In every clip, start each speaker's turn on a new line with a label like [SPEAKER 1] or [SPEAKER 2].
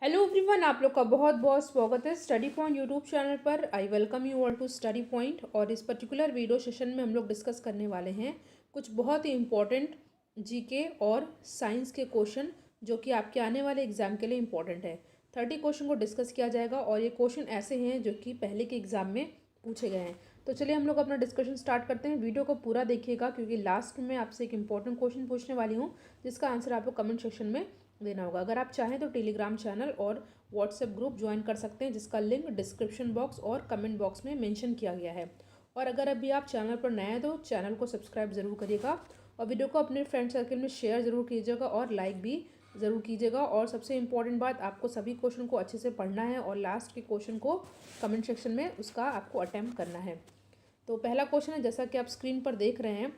[SPEAKER 1] Hello everyone, आप लोग का बहुत बहुत स्वागत है स्टडी पॉइंट यूट्यूब चैनल पर। I welcome you all to study point. और इस पर्टिकुलर वीडियो सेशन में हम लोग डिस्कस करने वाले हैं कुछ बहुत ही इम्पोर्टेंट जीके और साइंस के क्वेश्चन जो कि आपके आने वाले एग्जाम के लिए इम्पोर्टेंट है। 30 क्वेश्चन को डिस्कस किया जाएगा और ये क्वेश्चन ऐसे हैं जो कि पहले के एग्जाम में पूछे गए हैं। तो चलिए हम लोग अपना डिस्कशन स्टार्ट करते हैं। वीडियो को पूरा देखिएगा क्योंकि लास्ट में आपसे एक इंपॉर्टेंट क्वेश्चन पूछने वाली हूँ जिसका आंसर आपको कमेंट सेक्शन में देना होगा। अगर आप चाहें तो टेलीग्राम चैनल और व्हाट्सएप ग्रुप ज्वाइन कर सकते हैं जिसका लिंक डिस्क्रिप्शन बॉक्स और कमेंट बॉक्स में मेंशन किया गया है। और अगर अभी आप चैनल पर नए हैं तो चैनल को सब्सक्राइब ज़रूर करिएगा और वीडियो को अपने फ्रेंड सर्कल में शेयर ज़रूर कीजिएगा और लाइक भी ज़रूर कीजिएगा। और सबसे इम्पॉर्टेंट बात, आपको सभी क्वेश्चन को अच्छे से पढ़ना है और लास्ट के क्वेश्चन को कमेंट सेक्शन में उसका आपको अटैम्प्ट करना है। तो पहला क्वेश्चन है, जैसा कि आप स्क्रीन पर देख रहे हैं,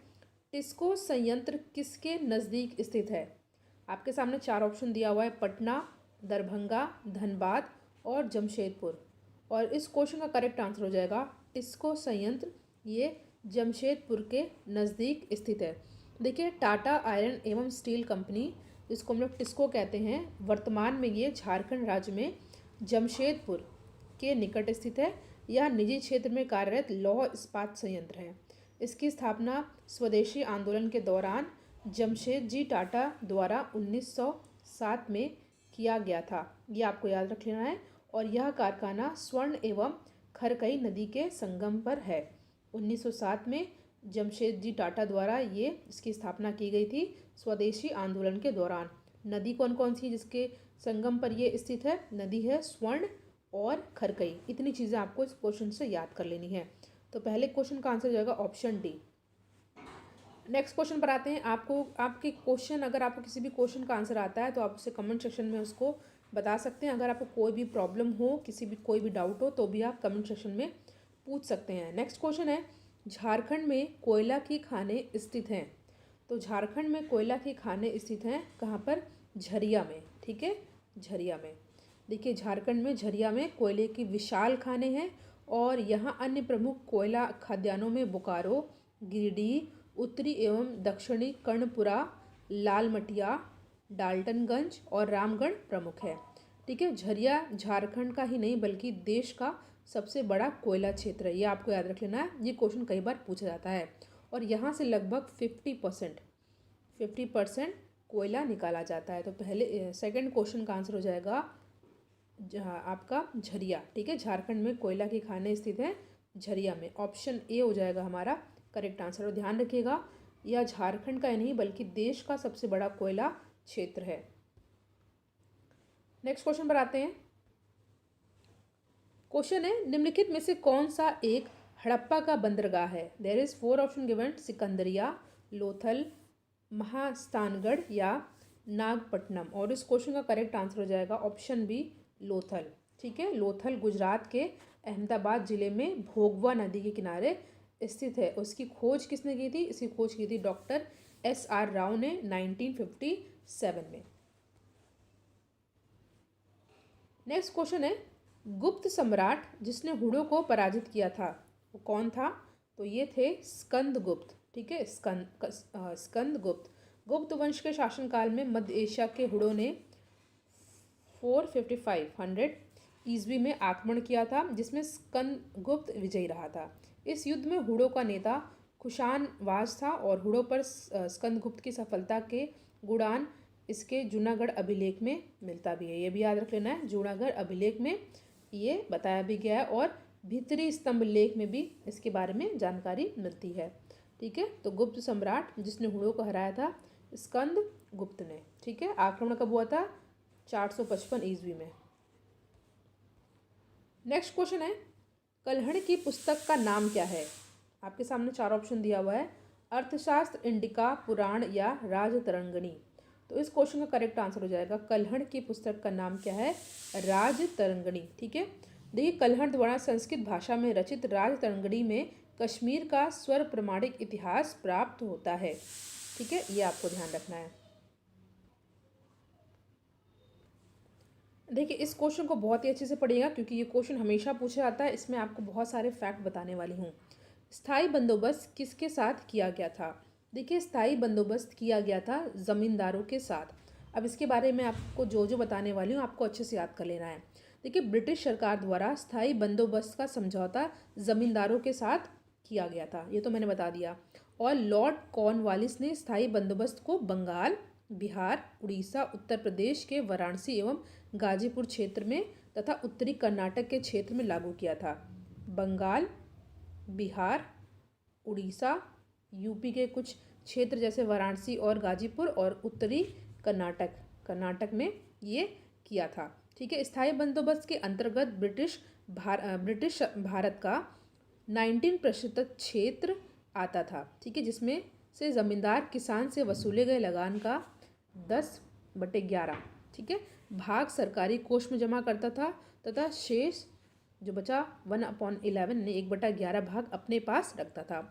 [SPEAKER 1] टिस्को संयंत्र किसके नज़दीक स्थित है? आपके सामने 4 ऑप्शन दिया हुआ है, पटना, दरभंगा, धनबाद और जमशेदपुर। और इस क्वेश्चन का करेक्ट आंसर हो जाएगा टिस्को संयंत्र, ये जमशेदपुर के नज़दीक स्थित है। देखिए, टाटा आयरन एवं स्टील कंपनी, जिसको हम लोग टिस्को कहते हैं, वर्तमान में ये झारखंड राज्य में जमशेदपुर के निकट स्थित है। यह निजी क्षेत्र में कार्यरत लौह इस्पात संयंत्र है। इसकी स्थापना स्वदेशी आंदोलन के दौरान जमशेद जी टाटा द्वारा 1907 में किया गया था, ये आपको याद रख लेना है। और यह कारखाना स्वर्ण एवं खरकई नदी के संगम पर है। 1907 में जमशेद जी टाटा द्वारा ये इसकी स्थापना की गई थी स्वदेशी आंदोलन के दौरान। नदी कौन कौन सी जिसके संगम पर ये स्थित है? नदी है स्वर्ण और खरकई। इतनी चीज़ें आपको इस क्वेश्चन से याद कर लेनी है। तो पहले क्वेश्चन का आंसर हो जाएगा ऑप्शन डी। नेक्स्ट क्वेश्चन पर आते हैं। अगर आपको किसी भी क्वेश्चन का आंसर आता है तो आप उसे कमेंट सेक्शन में उसको बता सकते हैं। अगर आपको कोई भी प्रॉब्लम हो, कोई भी डाउट हो तो भी आप कमेंट सेक्शन में पूछ सकते हैं। नेक्स्ट क्वेश्चन है, झारखंड में कोयला की खानें स्थित हैं। तो झारखंड में कोयला की खानें स्थित हैं कहाँ पर? झरिया में। ठीक है, झरिया में। देखिए, झारखंड में झरिया में कोयले की विशाल खानें हैं और यहाँ अन्य प्रमुख कोयला खदानों में बोकारो, गिरिडीह, उत्तरी एवं दक्षिणी कर्णपुरा, लालमटिया, डाल्टनगंज और रामगढ़ प्रमुख है। ठीक है, झरिया झारखंड का ही नहीं बल्कि देश का सबसे बड़ा कोयला क्षेत्र है, ये आपको याद रख लेना है। ये क्वेश्चन कई बार पूछा जाता है। और यहाँ से लगभग 50% कोयला निकाला जाता है। तो पहले सेकंड क्वेश्चन का आंसर हो जाएगा जहाँ आपका झरिया। ठीक है, झारखंड में कोयला की खानें स्थित हैं झरिया में। ऑप्शन ए हो जाएगा हमारा करेक्ट आंसर। और ध्यान रखिएगा, यह झारखंड का ही नहीं बल्कि देश का सबसे बड़ा कोयला क्षेत्र है। नेक्स्ट क्वेश्चन पर आते हैं। क्वेश्चन है, निम्नलिखित में से कौन सा एक हड़प्पा का बंदरगाह है? देयर इज 4 ऑप्शन गिवन, सिकंदरिया, लोथल, महास्थानगढ़ या नागपट्टनम। और इस क्वेश्चन का करेक्ट आंसर हो जाएगा ऑप्शन बी, लोथल। ठीक है, लोथल गुजरात के अहमदाबाद जिले में भोगवा नदी के किनारे स्थित है। उसकी खोज किसने की थी? इसकी खोज की थी डॉक्टर SR राव ने 1957 में। नेक्स्ट क्वेश्चन है, गुप्त सम्राट जिसने हुडो को पराजित किया था वो कौन था? तो ये थे स्कंदगुप्त। ठीक है, स्कंदगुप्त। गुप्त वंश के शासनकाल में मध्य एशिया के हुडो ने 455 ईस्वी में आक्रमण किया था जिसमें स्कंदगुप्त विजयी रहा था। इस युद्ध में हुडो का नेता कुषाण वाज था और हुडो पर स्कंदगुप्त की सफलता के गुणान इसके जूनागढ़ अभिलेख में मिलता भी है, ये भी याद रख लेना है। जूनागढ़ अभिलेख में ये बताया भी गया है और भीतरी स्तंभ लेख में भी इसके बारे में जानकारी मिलती है। ठीक है, तो गुप्त सम्राट जिसने हुडो को हराया था स्कंदगुप्त ने। ठीक है, आक्रमण कब हुआ था? 455 ईस्वी में। नेक्स्ट क्वेश्चन है, कल्हड़ की पुस्तक का नाम क्या है? आपके सामने 4 ऑप्शन दिया हुआ है, अर्थशास्त्र, इंडिका, पुराण या राजतरंगिणी। तो इस क्वेश्चन का करेक्ट आंसर हो जाएगा कल्हड़ की पुस्तक का नाम क्या है? राजतरंगिणी। ठीक है, देखिए, कल्हड़ द्वारा संस्कृत भाषा में रचित राजतरंगिणी में कश्मीर का स्वर प्रमाणिक इतिहास प्राप्त होता है। ठीक है, ये आपको ध्यान रखना है। देखिए, इस क्वेश्चन को बहुत ही अच्छे से पढ़िएगा क्योंकि ये क्वेश्चन हमेशा पूछा जाता है। इसमें आपको बहुत सारे फैक्ट बताने वाली हूँ। स्थायी बंदोबस्त किसके साथ किया गया था? देखिए, स्थायी बंदोबस्त किया गया था जमींदारों के साथ। अब इसके बारे में आपको जो जो बताने वाली हूँ आपको अच्छे से याद कर लेना है। देखिए, ब्रिटिश सरकार द्वारा स्थायी बंदोबस्त का समझौता ज़मींदारों के साथ किया गया था, ये तो मैंने बता दिया। और लॉर्ड कॉर्नवालिस ने स्थायी बंदोबस्त को बंगाल, बिहार, उड़ीसा, उत्तर प्रदेश के वाराणसी एवं गाजीपुर क्षेत्र में तथा उत्तरी कर्नाटक के क्षेत्र में लागू किया था। बंगाल, बिहार, उड़ीसा, यूपी के कुछ क्षेत्र जैसे वाराणसी और गाजीपुर और उत्तरी कर्नाटक में ये किया था। ठीक है, स्थायी बंदोबस्त के अंतर्गत ब्रिटिश भारत का 19% क्षेत्र आता था। ठीक है, जिसमें से ज़मींदार किसान से वसूले गए लगान का 10/11, ठीक है, भाग सरकारी कोष में जमा करता था तथा शेष जो बचा 1/11 ने 1/11 भाग अपने पास रखता था।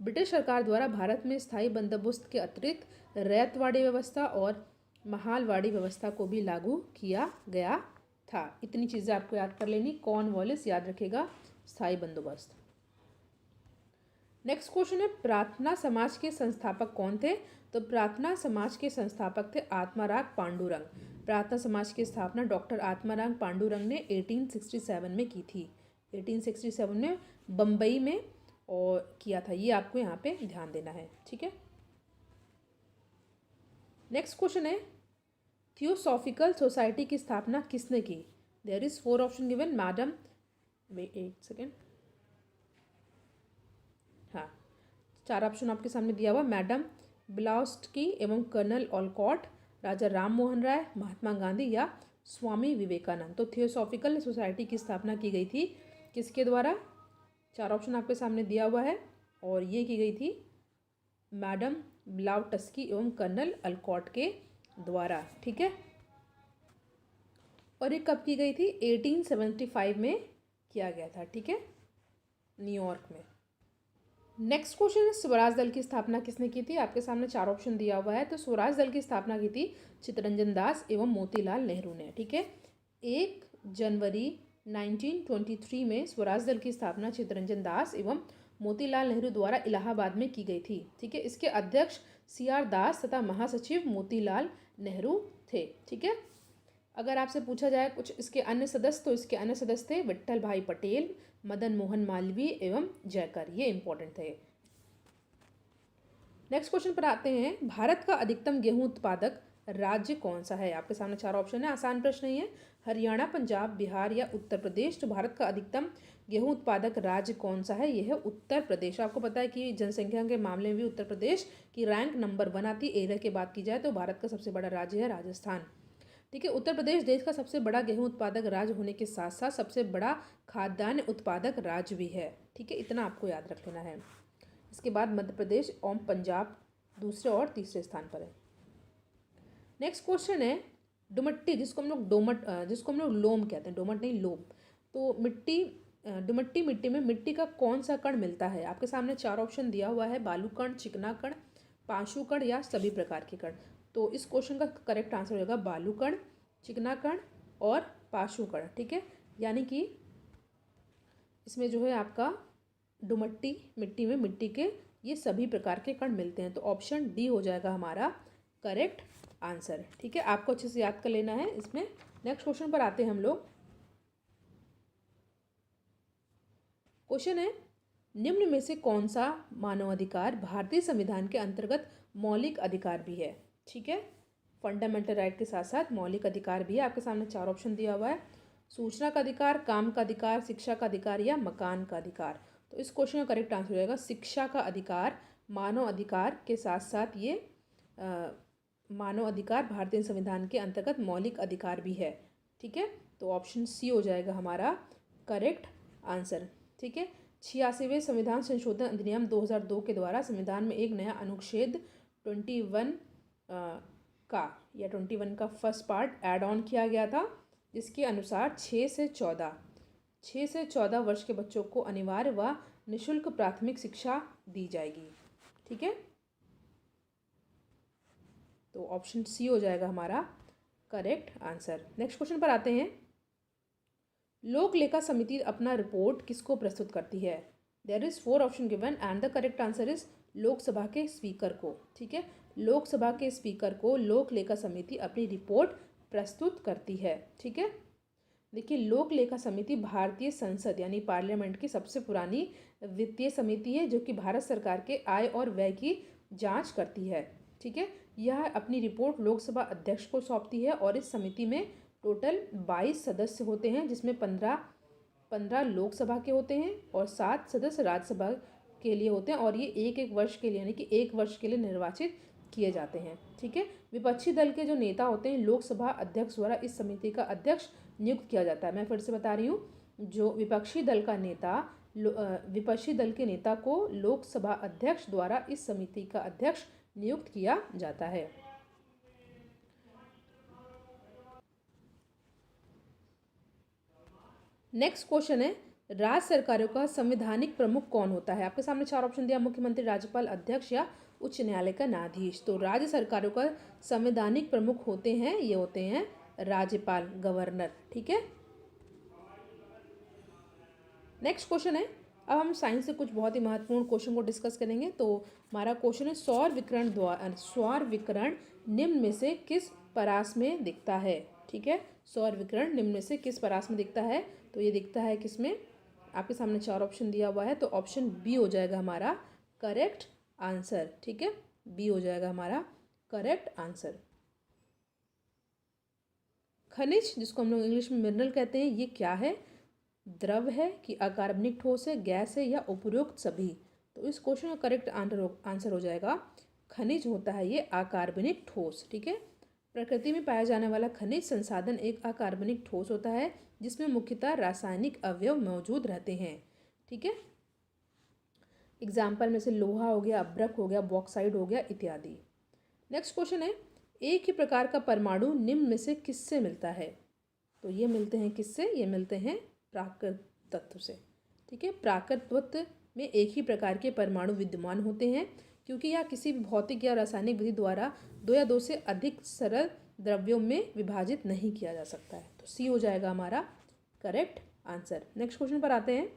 [SPEAKER 1] ब्रिटिश सरकार द्वारा भारत में स्थायी बंदोबस्त के अतिरिक्त रैयतवाड़ी व्यवस्था और महालवाड़ी व्यवस्था को भी लागू किया गया था। इतनी चीज़ें आपको याद कर लेनी। कॉर्नवालिस याद रखेगा, स्थायी बंदोबस्त। नेक्स्ट क्वेश्चन है, प्रार्थना समाज के संस्थापक कौन थे? तो प्रार्थना समाज के संस्थापक थे आत्माराम पांडुरंग। प्रार्थना समाज की स्थापना डॉक्टर आत्माराम पांडुरंग ने 1867 में की थी। 1867 में बम्बई में और किया था। ये आपको यहाँ पे ध्यान देना है। ठीक है, नेक्स्ट क्वेश्चन है, थियोसॉफिकल सोसाइटी की स्थापना किसने की? There is 4 option given. Madam, wait 1 second, हाँ 4 ऑप्शन आपके सामने दिया हुआ। मैडम ब्लाउस्की एवं कर्नल ऑलकॉट, राजा राम मोहन राय, महात्मा गांधी या स्वामी विवेकानंद। तो थियोसॉफिकल सोसाइटी की स्थापना की गई थी किसके द्वारा? 4 ऑप्शन आपके सामने दिया हुआ है और ये की गई थी मैडम ब्लाउटस्की एवं कर्नल ऑलकॉट के द्वारा। ठीक है, और ये कब की गई थी? 1875 में किया गया था। ठीक है, न्यूयॉर्क में। नेक्स्ट क्वेश्चन है, स्वराज दल की स्थापना किसने की थी? आपके सामने 4 ऑप्शन दिया हुआ है। तो स्वराज दल की स्थापना की थी चित्तरंजन दास एवं मोतीलाल नेहरू ने। ठीक है, 1 जनवरी 1923 में स्वराज दल की स्थापना चित्तरंजन दास एवं मोतीलाल नेहरू द्वारा इलाहाबाद में की गई थी। ठीक है, इसके अध्यक्ष CR दास तथा महासचिव मोतीलाल नेहरू थे। ठीक है, अगर आपसे पूछा जाए कुछ इसके अन्य सदस्य, तो इसके अन्य सदस्य थे विट्ठल भाई पटेल, मदन मोहन मालवीय एवं जयकर। ये इंपॉर्टेंट थे। नेक्स्ट क्वेश्चन पर आते हैं, भारत का अधिकतम गेहूं उत्पादक राज्य कौन सा है? आपके सामने 4 ऑप्शन है, आसान प्रश्न ही है। हरियाणा, पंजाब, बिहार या उत्तर प्रदेश। तो भारत का अधिकतम गेहूं उत्पादक राज्य कौन सा है? यह है उत्तर प्रदेश। आपको पता है कि जनसंख्या के मामले में भी उत्तर प्रदेश की रैंक नंबर 1 आती है। एरिया की बात की जाए तो भारत का सबसे बड़ा राज्य है राजस्थान। ठीक है, उत्तर प्रदेश देश का सबसे बड़ा गेहूं उत्पादक राज्य होने के साथ साथ सबसे बड़ा खाद्यान्न उत्पादक राज्य भी है। ठीक है, इतना आपको याद रख लेना है। इसके बाद मध्य प्रदेश और पंजाब दूसरे और तीसरे स्थान पर है। नेक्स्ट क्वेश्चन है, डुमट्टी, जिसको हम लोग लोम कहते हैं, डोमट नहीं लोम। तो डुमट्टी मिट्टी में मिट्टी का कौन सा कण मिलता है? आपके सामने 4 ऑप्शन दिया हुआ है, बालू कण, चिकना कण, पांशु कण या सभी प्रकार के कण। तो इस क्वेश्चन का करेक्ट आंसर होगा बालू कण, चिकना कण और पाशु कण। ठीक है, यानी कि इसमें जो है आपका डुमट्टी मिट्टी में मिट्टी के ये सभी प्रकार के कण मिलते हैं। तो ऑप्शन डी हो जाएगा हमारा करेक्ट आंसर। ठीक है, आपको अच्छे से याद कर लेना है इसमें। नेक्स्ट क्वेश्चन पर आते हैं हम लोग। क्वेश्चन है, निम्न में से कौन सा मानवाधिकार भारतीय संविधान के अंतर्गत मौलिक अधिकार भी है? ठीक है, फंडामेंटल राइट के साथ साथ मौलिक अधिकार भी है। आपके सामने 4 ऑप्शन दिया हुआ है, सूचना का अधिकार, काम का अधिकार, शिक्षा का अधिकार या मकान का अधिकार। तो इस क्वेश्चन का करेक्ट आंसर हो जाएगा शिक्षा का अधिकार। मानव अधिकार के साथ साथ ये मानव अधिकार भारतीय संविधान के अंतर्गत मौलिक अधिकार भी है। ठीक है, तो ऑप्शन सी हो जाएगा हमारा करेक्ट आंसर। ठीक है, 86वें संविधान संशोधन अधिनियम 2002 के द्वारा संविधान में एक नया अनुच्छेद 21 का फर्स्ट पार्ट ऐड ऑन किया गया था, जिसके अनुसार 6 से 14 वर्ष के बच्चों को अनिवार्य व निःशुल्क प्राथमिक शिक्षा दी जाएगी। ठीक है, तो ऑप्शन सी हो जाएगा हमारा करेक्ट आंसर। नेक्स्ट क्वेश्चन पर आते हैं, लोक लेखा समिति अपना रिपोर्ट किसको प्रस्तुत करती है? There is 4 option given and the correct answer is Lok Sabha के स्पीकर को। ठीक है, लोकसभा के स्पीकर को लोक लेखा समिति अपनी रिपोर्ट प्रस्तुत करती है। ठीक है, देखिए लोक लेखा समिति भारतीय संसद यानी पार्लियामेंट की सबसे पुरानी वित्तीय समिति है जो कि भारत सरकार के आय और व्यय की जांच करती है। ठीक है, यह अपनी रिपोर्ट लोकसभा अध्यक्ष को सौंपती है और इस समिति में टोटल 22 सदस्य होते हैं, जिसमें 15 लोकसभा के होते हैं और 7 सदस्य राज्यसभा के लिए होते हैं और ये एक वर्ष के लिए यानी कि 1 वर्ष के लिए निर्वाचित किए जाते हैं। ठीक है, विपक्षी दल के जो नेता होते हैं लोकसभा अध्यक्ष द्वारा इस समिति का अध्यक्ष नियुक्त किया जाता है। मैं फिर से बता रही हूँ, जो विपक्षी दल के नेता को लोकसभा अध्यक्ष द्वारा इस समिति का अध्यक्ष नियुक्त किया जाता है। नेक्स्ट क्वेश्चन है, राज्य सरकारों का संवैधानिक प्रमुख कौन होता है? आपके सामने 4 ऑप्शन दिया, मुख्यमंत्री, राज्यपाल, अध्यक्ष या उच्च न्यायालय का न्यायाधीश। तो राज्य सरकारों का संवैधानिक प्रमुख होते हैं, ये होते हैं राज्यपाल, गवर्नर। ठीक है, नेक्स्ट क्वेश्चन है, अब हम साइंस से कुछ बहुत ही महत्वपूर्ण क्वेश्चन को डिस्कस करेंगे। तो हमारा क्वेश्चन है, सौर विकिरण निम्न में से किस परास में दिखता है? ठीक है, सौर विकिरण निम्न में से किस परास में दिखता है? तो ये दिखता है किसमें? आपके सामने 4 ऑप्शन दिया हुआ है, तो ऑप्शन बी हो जाएगा हमारा करेक्ट आंसर। ठीक है, बी हो जाएगा हमारा करेक्ट आंसर। खनिज, जिसको हम लोग इंग्लिश में मिनरल कहते हैं, ये क्या है? द्रव है कि अकार्बनिक ठोस है, गैस है या उपरोक्त सभी? तो इस क्वेश्चन का करेक्ट आंसर हो जाएगा खनिज होता है ये अकार्बनिक ठोस। ठीक है, प्रकृति में पाया जाने वाला खनिज संसाधन एक अकार्बनिक ठोस होता है जिसमें मुख्यतः रासायनिक अवयव मौजूद रहते हैं। ठीक है, एग्जाम्पल में से लोहा हो गया, अभ्रक हो गया, बॉक्साइड हो गया इत्यादि। नेक्स्ट क्वेश्चन है, एक ही प्रकार का परमाणु निम्न में से किससे मिलता है? तो ये मिलते हैं किससे? ये मिलते हैं प्राकृत तत्व से। ठीक है, प्राकृत तत्व में एक ही प्रकार के परमाणु विद्यमान होते हैं क्योंकि यह किसी भी भौतिक या रासायनिक विधि द्वारा 2 या 2 से अधिक सरल द्रव्यों में विभाजित नहीं किया जा सकता है। तो सी हो जाएगा हमारा करेक्ट आंसर। नेक्स्ट क्वेश्चन पर आते हैं,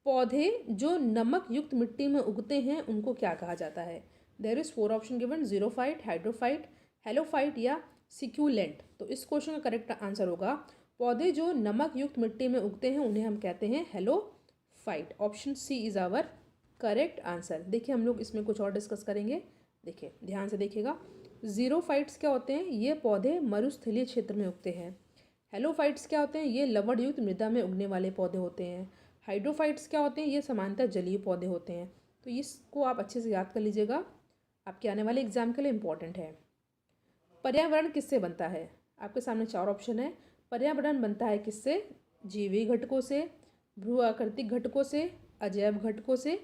[SPEAKER 1] पौधे जो नमक युक्त मिट्टी में उगते हैं उनको क्या कहा जाता है? There is 4 option given, xerophyte, hydrophyte, halophyte या सिक्यूलेंट। तो इस क्वेश्चन का करेक्ट आंसर होगा, पौधे जो नमक युक्त मिट्टी में उगते हैं उन्हें हम कहते हैं halophyte. Option C is our correct answer. देखिए हम लोग इसमें कुछ और डिस्कस करेंगे, देखिए ध्यान से देखिएगा। जीरोफाइट्स क्या होते हैं? ये पौधे मरुस्थलीय क्षेत्र में उगते हैं। हेलोफाइट्स क्या होते हैं? ये लवण युक्त मृदा में उगने वाले पौधे होते हैं। हाइड्रोफाइट्स क्या होते हैं? ये सामान्यतः जलीय पौधे होते हैं। तो इसको आप अच्छे से याद कर लीजिएगा, आपके आने वाले एग्जाम के लिए इम्पॉर्टेंट है। पर्यावरण किससे बनता है? आपके सामने 4 ऑप्शन है। पर्यावरण बनता है किससे? जीवी घटकों से, भ्रू आकृतिक घटकों से, अजैव घटकों से,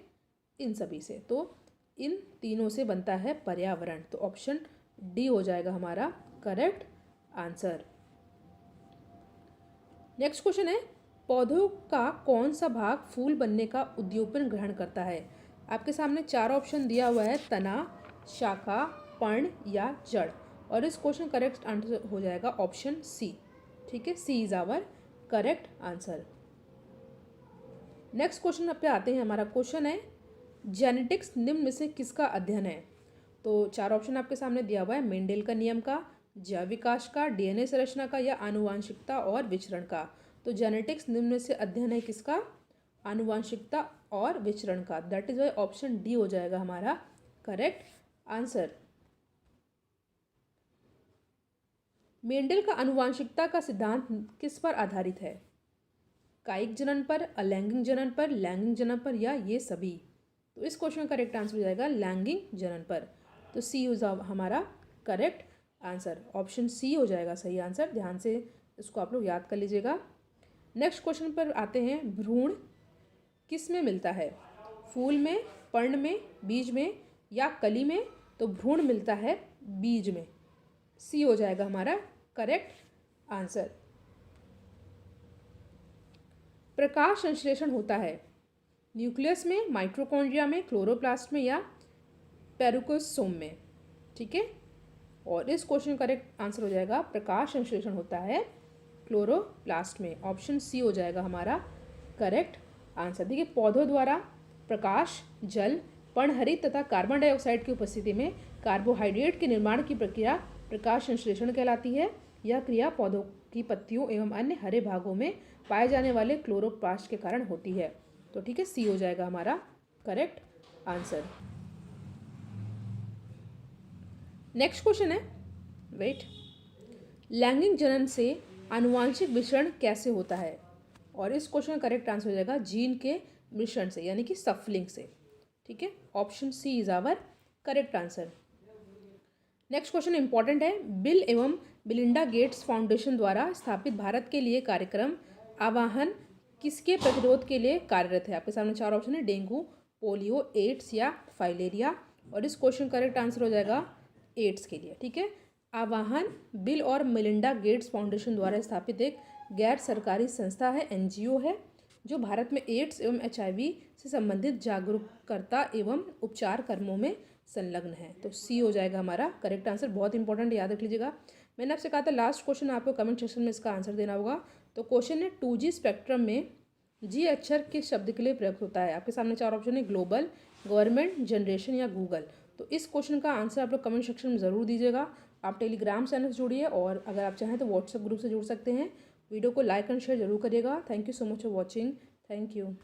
[SPEAKER 1] इन सभी से। तो इन तीनों से बनता है पर्यावरण। तो ऑप्शन डी हो जाएगा हमारा करेक्ट आंसर। नेक्स्ट क्वेश्चन है, पौधों का कौन सा भाग फूल बनने का उद्दीपन ग्रहण करता है? आपके सामने 4 ऑप्शन दिया हुआ है, तना, शाखा, पर्ण या जड़। और इस क्वेश्चन करेक्ट आंसर हो जाएगा ऑप्शन सी। ठीक है, C is our correct answer. Next question पे आते हैं, हमारा क्वेश्चन है, जेनेटिक्स निम्न में से किसका अध्ययन है? तो 4 ऑप्शन आपके सामने दिया हुआ है, मेंडेल का नियम का, जैव विकास का, डीएनए संरचना का या आनुवांशिकता और विचरण का। तो जेनेटिक्स निम्न में से अध्ययन है किसका? आनुवांशिकता और विचरण का। That is why option D हो जाएगा हमारा करेक्ट आंसर। मेंडेल का आनुवांशिकता का सिद्धांत किस पर आधारित है? कायिक जनन पर, अलैंगिक जनन पर, लैंगिक जनन पर या ये सभी? तो इस क्वेश्चन का करेक्ट आंसर हो जाएगा लैंगिक जनन पर। तो सी हमारा करेक्ट आंसर, ऑप्शन सी हो जाएगा सही आंसर। ध्यान से इसको आप लोग याद कर लीजिएगा। नेक्स्ट क्वेश्चन पर आते हैं, भ्रूण किस में मिलता है? फूल में, पर्ण में, बीज में या कली में? तो भ्रूण मिलता है बीज में। सी हो जाएगा हमारा करेक्ट आंसर। प्रकाश संश्लेषण होता है न्यूक्लियस में, माइटोकॉन्ड्रिया में, क्लोरोप्लास्ट में या पेरिकोसोम में? ठीक है, और इस क्वेश्चन का करेक्ट आंसर हो जाएगा, प्रकाश संश्लेषण होता है क्लोरोप्लास्ट में। ऑप्शन सी हो जाएगा हमारा करेक्ट आंसर। देखिए, पौधों द्वारा प्रकाश, जल, पर्णहरित तथा कार्बन डाइऑक्साइड की उपस्थिति में कार्बोहाइड्रेट के निर्माण की प्रक्रिया प्रकाश संश्लेषण कहलाती है। यह क्रिया पौधों की पत्तियों एवं अन्य हरे भागों में पाए जाने वाले क्लोरोप्लास्ट के कारण होती है। तो ठीक है, सी हो जाएगा हमारा करेक्ट आंसर। नेक्स्ट क्वेश्चन है, वेट, लैंगिक जनन से आनुवांशिक मिश्रण कैसे होता है? और इस क्वेश्चन का करेक्ट आंसर हो जाएगा जीन के मिश्रण से, यानी कि सफलिंग से। ठीक है, option C is our correct answer. Next question important है, बिल एवं मिलिंडा गेट्स फाउंडेशन द्वारा स्थापित भारत के लिए कार्यक्रम आवाहन किसके प्रतिरोध के लिए कार्यरत है? आपके सामने चार ऑप्शन है, डेंगू, पोलियो, एड्स या फाइलेरिया। और इस क्वेश्चन का करेक्ट आंसर हो जाएगा एड्स के लिए। ठीक है, आवाहन बिल और मिलिंडा गेट्स फाउंडेशन द्वारा स्थापित एक गैर सरकारी संस्था है, एनजीओ है, जो भारत में एड्स एवं एचआईवी से संबंधित जागरूकता एवं उपचार कर्मों में संलग्न है। तो सी हो जाएगा हमारा करेक्ट आंसर। बहुत इंपॉर्टेंट, याद रख लीजिएगा। मैंने आपसे कहा था लास्ट क्वेश्चन आपको कमेंट सेक्शन में इसका आंसर देना होगा। तो क्वेश्चन है 2G स्पेक्ट्रम में जी अक्षर किस शब्द के लिए प्रयुक्त होता है? आपके सामने चार ऑप्शन है, ग्लोबल, गवर्नमेंट, जनरेशन या गूगल। तो इस क्वेश्चन का आंसर आप लोग कमेंट सेक्शन में ज़रूर दीजिएगा। आप टेलीग्राम चैनल से जुड़िए और अगर आप चाहें तो व्हाट्सएप ग्रुप से जुड़ सकते हैं। वीडियो को लाइक एंड शेयर जरूर करिएगा। Thank you so much for watching. Thank you.